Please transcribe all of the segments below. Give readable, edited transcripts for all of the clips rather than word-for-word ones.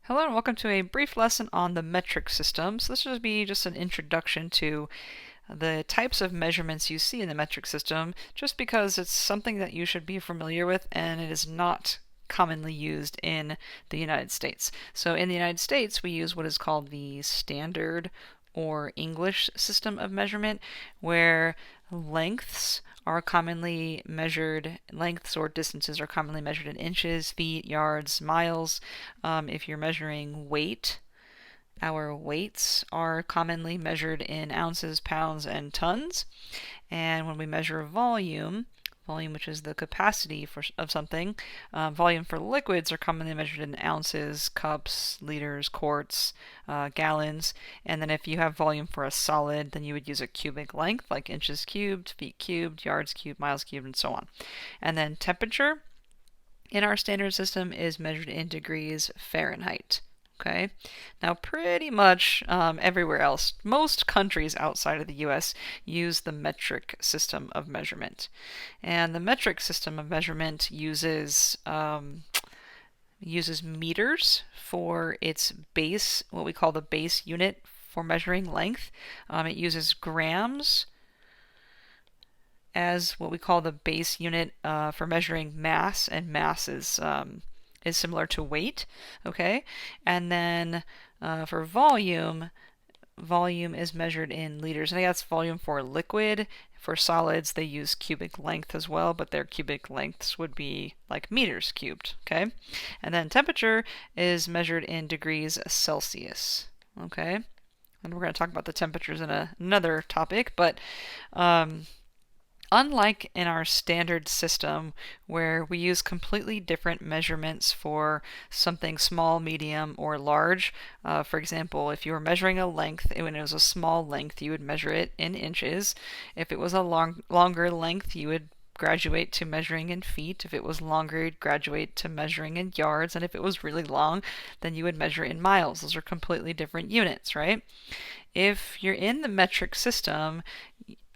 Hello and welcome to a brief lesson on the metric system. So this will be just an introduction to the types of measurements you see in the metric system, just because it's something that you should be familiar with and it is not commonly used in the United States. So in the United States, we use what is called the standard or English system of measurement, where lengths or distances are commonly measured in inches, feet, yards, miles. If you're measuring weight, our weights are commonly measured in ounces, pounds, and tons. And when we measure volume, which is the capacity of something, volume for liquids are commonly measured in ounces, cups, liters, quarts, gallons. And then if you have volume for a solid, then you would use a cubic length, like inches cubed, feet cubed, yards cubed, miles cubed, and so on. And then temperature in our standard system is measured in degrees Fahrenheit. Okay, now pretty much everywhere else, most countries outside of the US use the metric system of measurement. And the metric system of measurement uses meters for its base, what we call the base unit for measuring length. It uses grams as what we call the base unit for measuring mass, and mass is similar to weight. Okay, and then for volume is measured in liters. I think that's volume for liquid. For solids, they use cubic length as well, but their cubic lengths would be like meters cubed. Okay, and then temperature is measured in degrees Celsius. Okay, and we're going to talk about the temperatures in another topic, but unlike in our standard system, where we use completely different measurements for something small, medium, or large. For example, if you were measuring a length, when it was a small length, you would measure it in inches. If it was a longer length, you would graduate to measuring in feet. If it was longer, you'd graduate to measuring in yards. And if it was really long, then you would measure in miles. Those are completely different units, right? If you're in the metric system,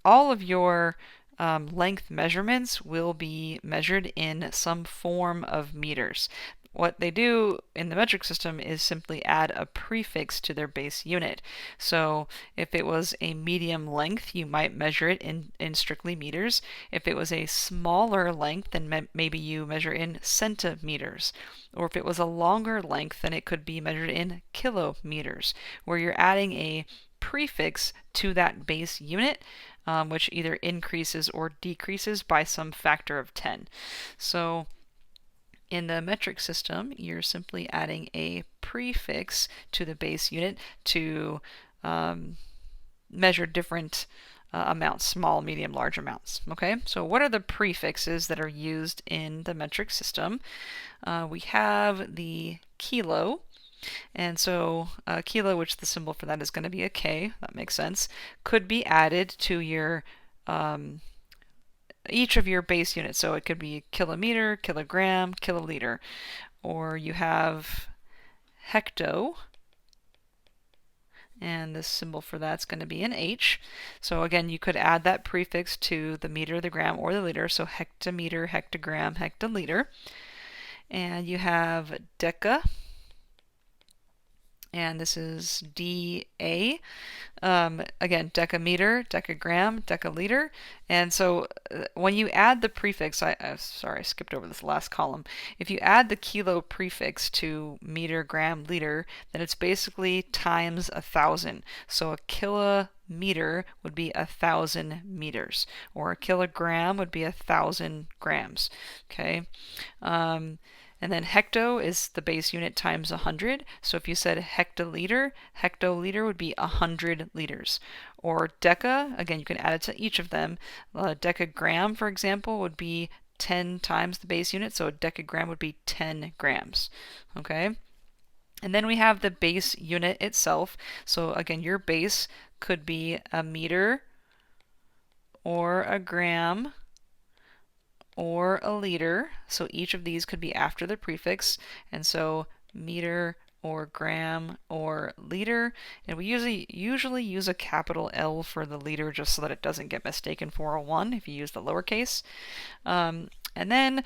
all of your length measurements will be measured in some form of meters. What they do in the metric system is simply add a prefix to their base unit. So if it was a medium length, you might measure it in strictly meters. If it was a smaller length, then maybe you measure in centimeters. Or if it was a longer length, then it could be measured in kilometers, where you're adding a prefix to that base unit, which either increases or decreases by some factor of 10. So in the metric system, you're simply adding a prefix to the base unit to measure different amounts, small, medium, large amounts. Okay, so what are the prefixes that are used in the metric system? We have the kilo. And so kilo, which the symbol for that is going to be a K, that makes sense, could be added to your each of your base units. So it could be kilometer, kilogram, kiloliter. Or you have hecto, and the symbol for that's going to be an H. So again, you could add that prefix to the meter, the gram, or the liter. So hectometer, hectogram, hectoliter. And you have deca, and this is DA. Again, decameter, decagram, decaliter. And so when you add the prefix, sorry, I skipped over this last column. If you add the kilo prefix to meter, gram, liter, then it's basically times 1,000. So a kilometer would be 1,000 meters, or a kilogram would be 1,000 grams. Okay. And then hecto is the base unit times 100. So if you said hectoliter, hectoliter would be 100 liters. Or deca, again, you can add it to each of them. Decagram, for example, would be 10 times the base unit. So a decagram would be 10 grams. Okay? And then we have the base unit itself. So again, your base could be a meter or a gram or a liter. So each of these could be after the prefix. And so meter or gram or liter. And we usually use a capital L for the liter just so that it doesn't get mistaken for a 1 if you use the lowercase. And then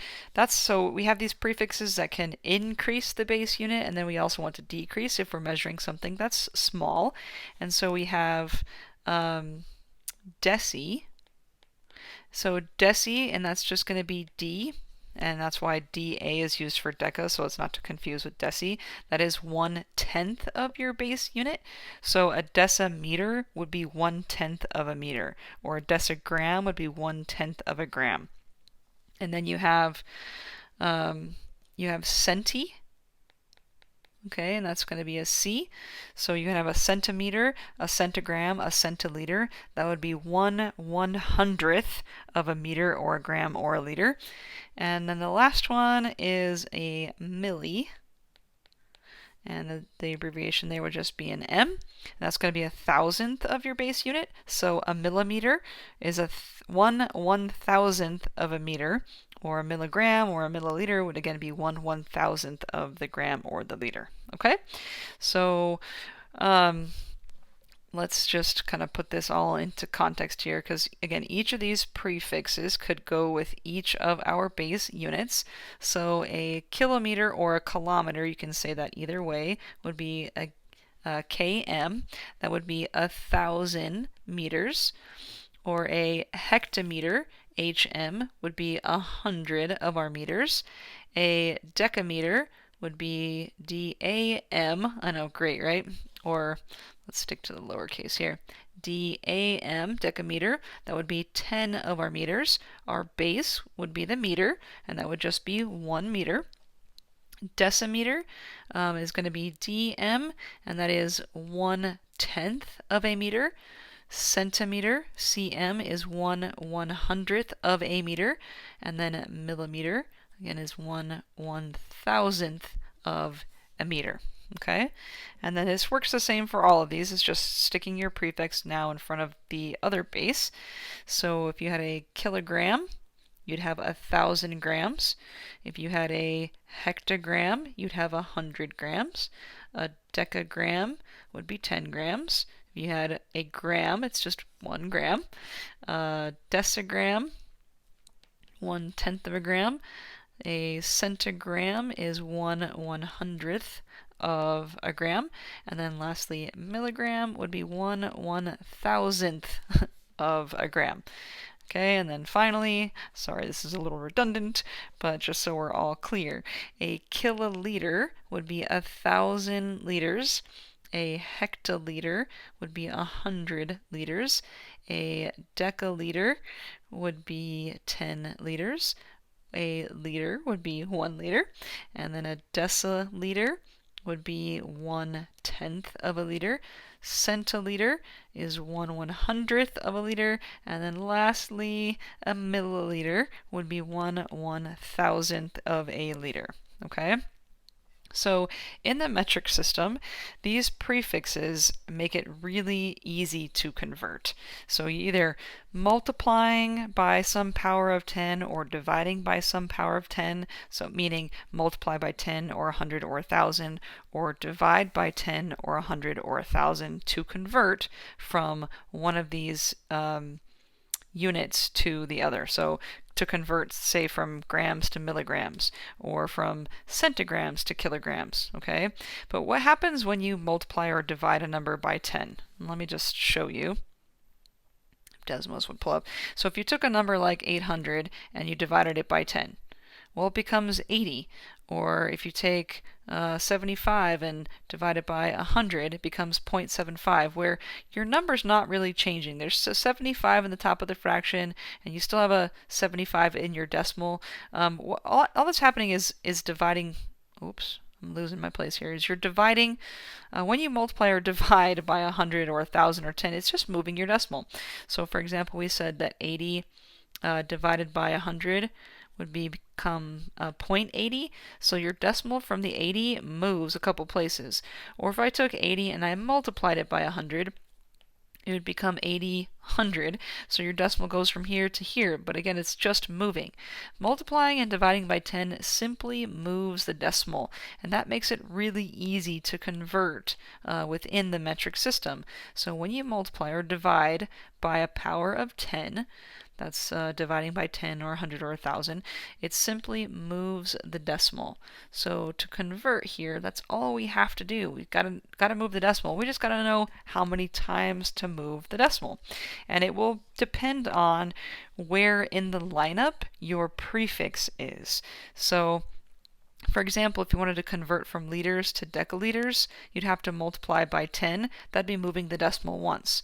so we have these prefixes that can increase the base unit, and then we also want to decrease if we're measuring something that's small. And so we have deci. So deci, and that's just going to be D, and that's why DA is used for deca, so it's not to confuse with deci. That is 1/10 of your base unit. So a decimeter would be 1/10 of a meter, or a decigram would be 1/10 of a gram. And then you have centi. Okay, and that's going to be a C. So you can have a centimeter, a centigram, a centiliter. That would be 1/100th of a meter or a gram or a liter. And then the last one is a milli. And the abbreviation there would just be an M. And that's going to be 1,000th of your base unit. So a millimeter is a 1/1000th of a meter, or a milligram or a milliliter would again be 1/1000th of the gram or the liter. Okay, so let's just kind of put this all into context here, because again, each of these prefixes could go with each of our base units. So a kilometer or a kilometer, you can say that either way, would be a km. That would be 1,000 meters. Or a hectometer, hm, would be 100 of our meters. A decameter would be DAM. I know, great, right? Or let's stick to the lowercase here. DAM, decameter, that would be 10 of our meters. Our base would be the meter, and that would just be 1 meter. Decimeter is going to be DM, and that is 1/10 of a meter. Centimeter, cm, is 1/100th of a meter, and then millimeter, again, is 1/1000th of a meter. Okay, and then this works the same for all of these. It's just sticking your prefix now in front of the other base. So if you had a kilogram, you'd have 1,000 grams. If you had a hectogram, you'd have 100 grams. A decagram would be 10 grams. If you had a gram, it's just 1 gram. Decigram, 1/10 of a gram. A centigram is 1/100th of a gram. And then lastly, milligram would be 1/1000th of a gram. Okay, and then finally, sorry, this is a little redundant, but just so we're all clear, a kiloliter would be 1,000 liters. A hectoliter would be 100 liters. A decaliter would be 10 liters. A liter would be 1 liter. And then a deciliter would be 1/10 of a liter. Centiliter is 1/100th of a liter. And then lastly, a milliliter would be 1/1000th of a liter. Okay? So in the metric system, these prefixes make it really easy to convert. So you're either multiplying by some power of 10 or dividing by some power of 10, so meaning multiply by 10 or 100 or 1,000, or divide by 10 or 100 or 1,000 to convert from one of these units to the other. So to convert, say, from grams to milligrams, or from centigrams to kilograms, okay? But what happens when you multiply or divide a number by 10? Let me just show you. Desmos would pull up. So if you took a number like 800 and you divided it by 10, well, it becomes 80. Or if you take 75 and divide it by 100, it becomes 0.75, where your number's not really changing. There's a 75 in the top of the fraction, and you still have a 75 in your decimal. All that's happening is dividing. Oops, I'm losing my place here. Is you're dividing. When you multiply or divide by 100 or 1,000 or 10, it's just moving your decimal. So, for example, we said that 80 divided by 100 would become 0.80. So your decimal from the 80 moves a couple places. Or if I took 80 and I multiplied it by 100, it would become 80/100. So your decimal goes from here to here, but again, it's just moving. Multiplying and dividing by 10 simply moves the decimal, and that makes it really easy to convert within the metric system. So when you multiply or divide by a power of 10, that's dividing by 10 or 100 or 1,000. It simply moves the decimal. So to convert here, that's all we have to do. We've got to move the decimal. We just got to know how many times to move the decimal. And it will depend on where in the lineup your prefix is. So for example, if you wanted to convert from liters to decaliters, you'd have to multiply by 10. That'd be moving the decimal once.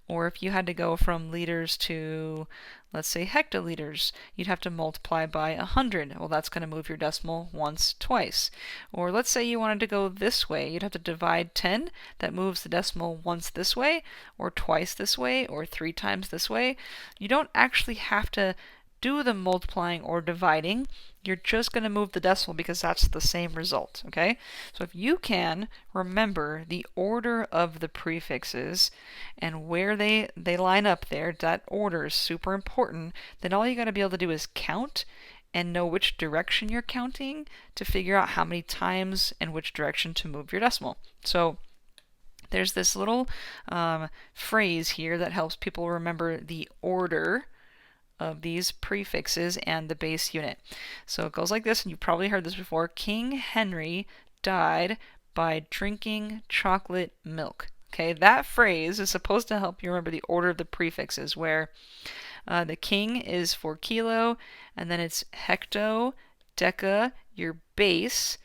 Or if you had to go from liters to, let's say, hectoliters, you'd have to multiply by 100. Well, that's going to move your decimal once, twice. Or let's say you wanted to go this way. You'd have to divide 10. That moves the decimal once this way, or twice this way, or 3 times this way. You don't actually have to do the multiplying or dividing. You're just going to move the decimal because that's the same result, okay? So if you can remember the order of the prefixes and where they line up there, that order is super important, then all you got to be able to do is count and know which direction you're counting to figure out how many times and which direction to move your decimal. So there's this little phrase here that helps people remember the order of these prefixes and the base unit. So it goes like this, and you've probably heard this before. King Henry died by drinking chocolate milk. Okay, that phrase is supposed to help you remember the order of the prefixes, where the king is for kilo, and then it's hecto, deca, your base,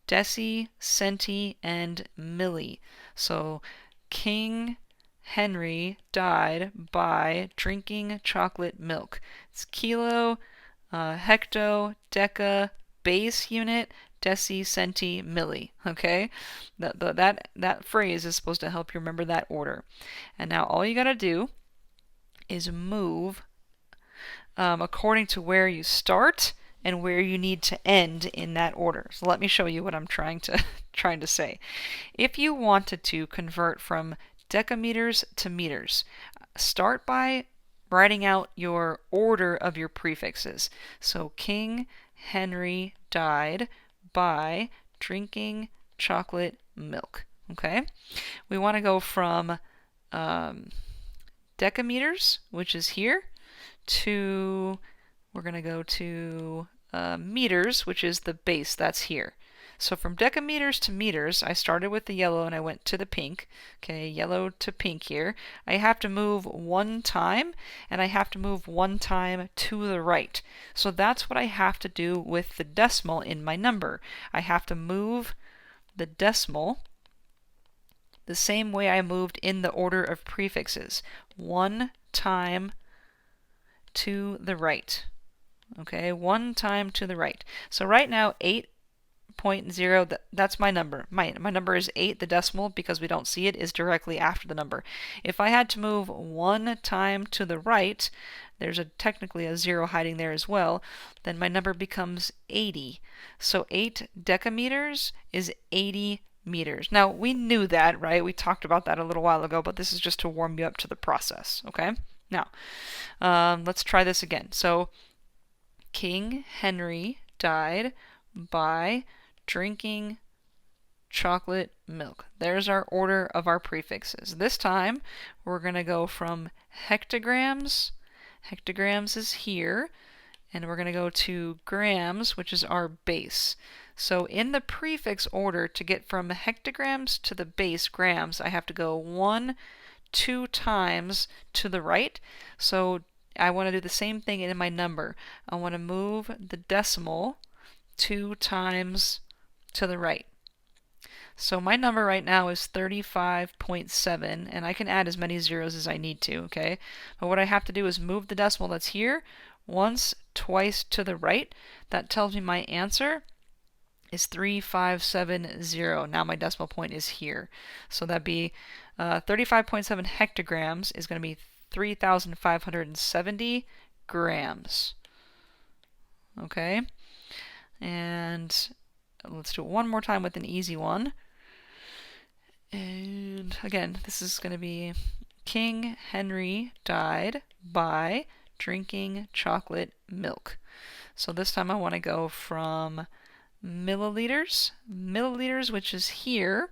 deci, centi, and milli. So King Henry died by drinking chocolate milk. It's kilo, hecto, deca, base unit, deci, centi, milli. Okay, that phrase is supposed to help you remember that order. And now all you got to do is move according to where you start and where you need to end in that order. So let me show you what I'm trying to say. If you wanted to convert from decameters to meters, start by writing out your order of your prefixes. So King Henry died by drinking chocolate milk. Okay, we want to go from decameters, which is here, to, we're going to go to meters, which is the base, that's here. So from decameters to meters, I started with the yellow and I went to the pink. Okay, yellow to pink here. I have to move 1 time, and I have to move 1 time to the right. So that's what I have to do with the decimal in my number. I have to move the decimal the same way I moved in the order of prefixes. 1 time to the right. Okay, 1 time to the right. So right now, 8.0, that's my number. My number is 8. The decimal, because we don't see it, is directly after the number. If I had to move 1 time to the right, there's technically a 0 hiding there as well, then my number becomes 80. So 8 decameters is 80 meters. Now, we knew that, right? We talked about that a little while ago, but this is just to warm you up to the process, okay? Now, let's try this again. So, King Henry died by drinking chocolate milk. There's our order of our prefixes. This time, we're going to go from hectograms. Hectograms is here. And we're going to go to grams, which is our base. So in the prefix order, to get from hectograms to the base grams, I have to go 2 times to the right. So I want to do the same thing in my number. I want to move the decimal 2 times to the right. So my number right now is 35.7, and I can add as many zeros as I need to, okay? But what I have to do is move the decimal that's here once, twice to the right. That tells me my answer is 3570. Now my decimal point is here. So that'd be 35.7 hectograms is going to be 3,570 grams. Okay? And let's do it one more time with an easy one. And again, this is going to be King Henry died by drinking chocolate milk. So this time I want to go from milliliters, which is here,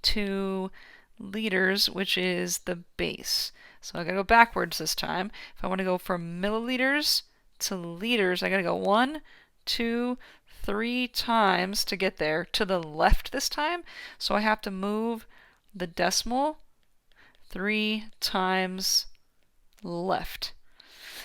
to liters, which is the base. So I gotta go backwards this time. If I want to go from milliliters to liters, I gotta go 1, 2, 3 times to get there. To the left this time. So I have to move the decimal 3 times left.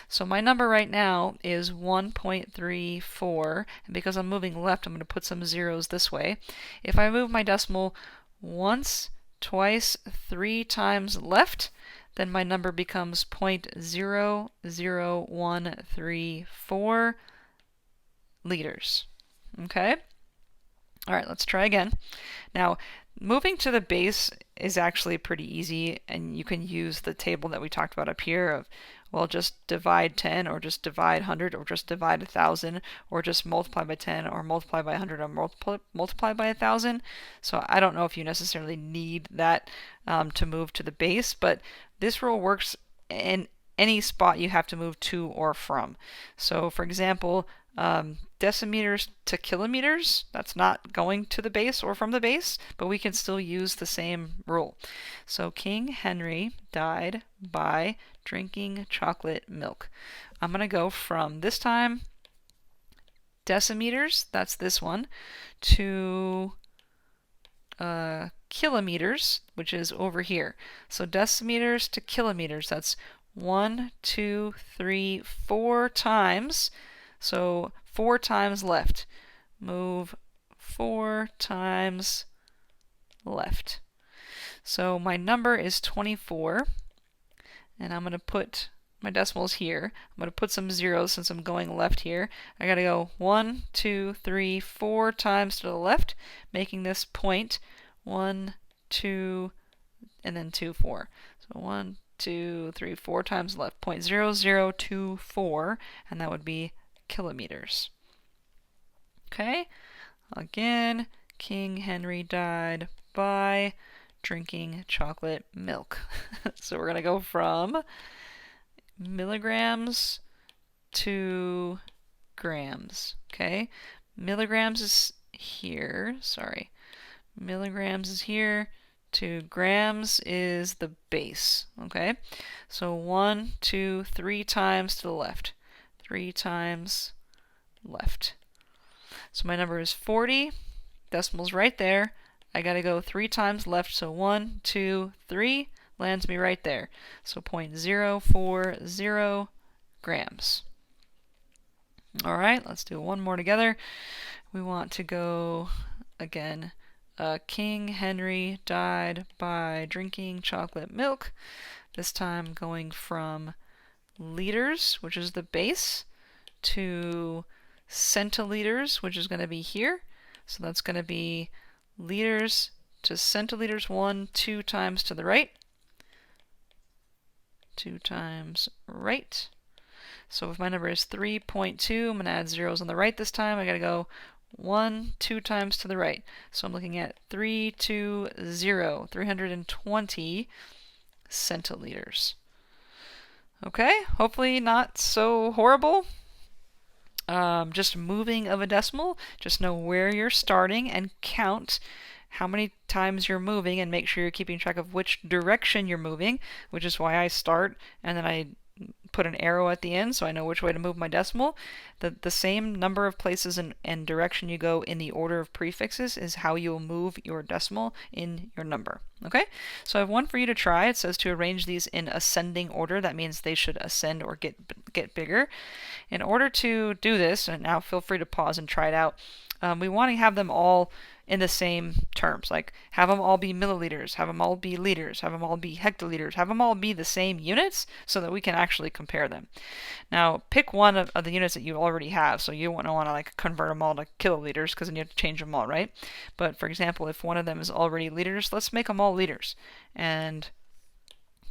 So my number right now is 1.34, and because I'm moving left, I'm going to put some zeros this way. If I move my decimal once, twice, 3 times left, then my number becomes 0.00134 liters. Okay? All right, let's try again. Now, moving to the base is actually pretty easy, and you can use the table that we talked about up here of, well, just divide 10, or just divide 100, or just divide 1,000, or just multiply by 10, or multiply by 100, or multiply by 1,000. So I don't know if you necessarily need that to move to the base, but this rule works in any spot you have to move to or from. So for example, decimeters to kilometers, that's not going to the base or from the base, but we can still use the same rule. So King Henry died by drinking chocolate milk. I'm going to go from this time decimeters, that's this one, to kilometers, which is over here. So decimeters to kilometers, that's 1, 2, 3, 4 times. So 4 times left. Move 4 times left. So my number is 24, and I'm going to put my decimals here. I'm going to put some zeros since I'm going left here. I got to go 1, 2, 3, 4 times to the left, making this point 1, 2, and then 2, 4. So 1, 2, 3, 4 times left, 0.0024, and that would be kilometers. Okay, again, King Henry died by drinking chocolate milk. So we're going to go from milligrams to grams. Okay, milligrams is here. Sorry, milligrams is here. To grams is the base. Okay, so 1, 2, 3 times to the left. 3 times left. So my number is 40. Decimal's right there. I got to go 3 times left. So 1, 2, 3 lands me right there. So 0.040 grams. All right, let's do one more together. We want to go again. King Henry died by drinking chocolate milk. This time going from liters, which is the base, to centiliters, which is going to be here. So that's going to be liters to centiliters, 1, 2 times to the right. 2 times right. So if my number is 3.2, I'm going to add zeros on the right this time. I got to go 1, 2 times to the right. So I'm looking at 320, 320 centiliters. Okay, hopefully not so horrible. Just moving of a decimal. Just know where you're starting and count how many times you're moving, and make sure you're keeping track of which direction you're moving, which is why I start and then I put an arrow at the end so I know which way to move my decimal. The same number of places and direction you go in the order of prefixes is how you will move your decimal in your number. Okay, so I have one for you to try. It says to arrange these in ascending order. That means they should ascend or get bigger. In order to do this, and now feel free to pause and try it out, we want to have them all in the same terms, like have them all be milliliters, have them all be liters, have them all be hectoliters, have them all be the same units so that we can actually compare them. Now pick one of the units that you already have, so you won't want to like convert them all to kiloliters because then you have to change them all, right? But for example, if one of them is already liters, let's make them all liters and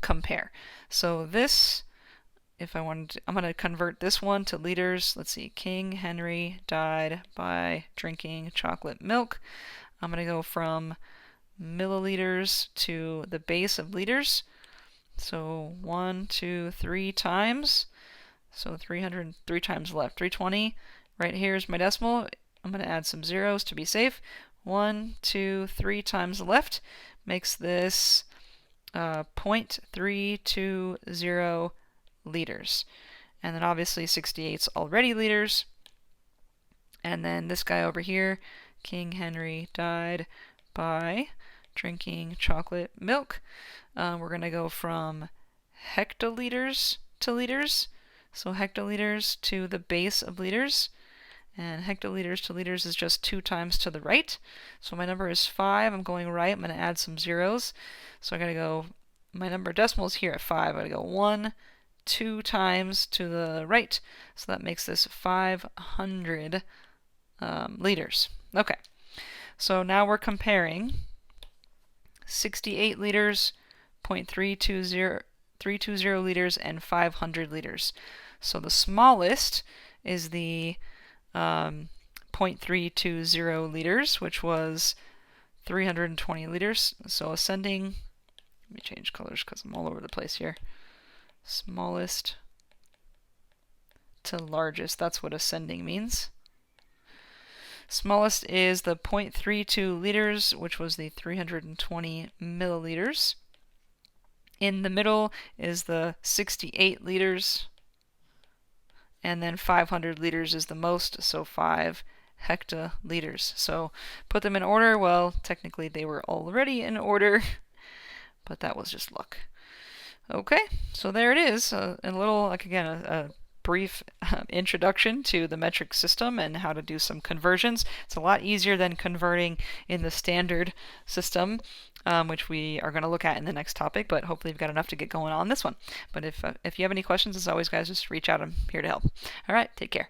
compare. So this, if I wanted to, I'm going to convert this one to liters. Let's see, King Henry died by drinking chocolate milk. I'm going to go from milliliters to the base of liters. So 1, 2, 3 times. So 303 times left, 320. Right here is my decimal. I'm going to add some zeros to be safe. 1, 2, 3 times left makes this 0.320 liters. And then obviously 68's already liters. And then this guy over here, King Henry died by drinking chocolate milk. We're going to go from hectoliters to liters. So hectoliters to the base of liters. And hectoliters to liters is just 2 times to the right. So my number is 5. I'm going right. I'm going to add some zeros. So I got to go, my number decimal is here at 5. I got to go 1, 2 times to the right. So that makes this 500 liters. Okay. So now we're comparing 68 liters, 0.320 liters, and 500 liters. So the smallest is the 0.320 liters, which was 320 liters. So ascending, let me change colors because I'm all over the place here. Smallest to largest, that's what ascending means. Smallest is the 0.32 liters, which was the 320 milliliters. In the middle is the 68 liters. And then 500 liters is the most, so 5 hectoliters. So put them in order. Well, technically they were already in order, but that was just luck. Okay, so there it is. A little, like again, a brief introduction to the metric system and how to do some conversions. It's a lot easier than converting in the standard system, which we are going to look at in the next topic, but hopefully you've got enough to get going on this one. But if you have any questions, as always, guys, just reach out. I'm here to help. All right, take care.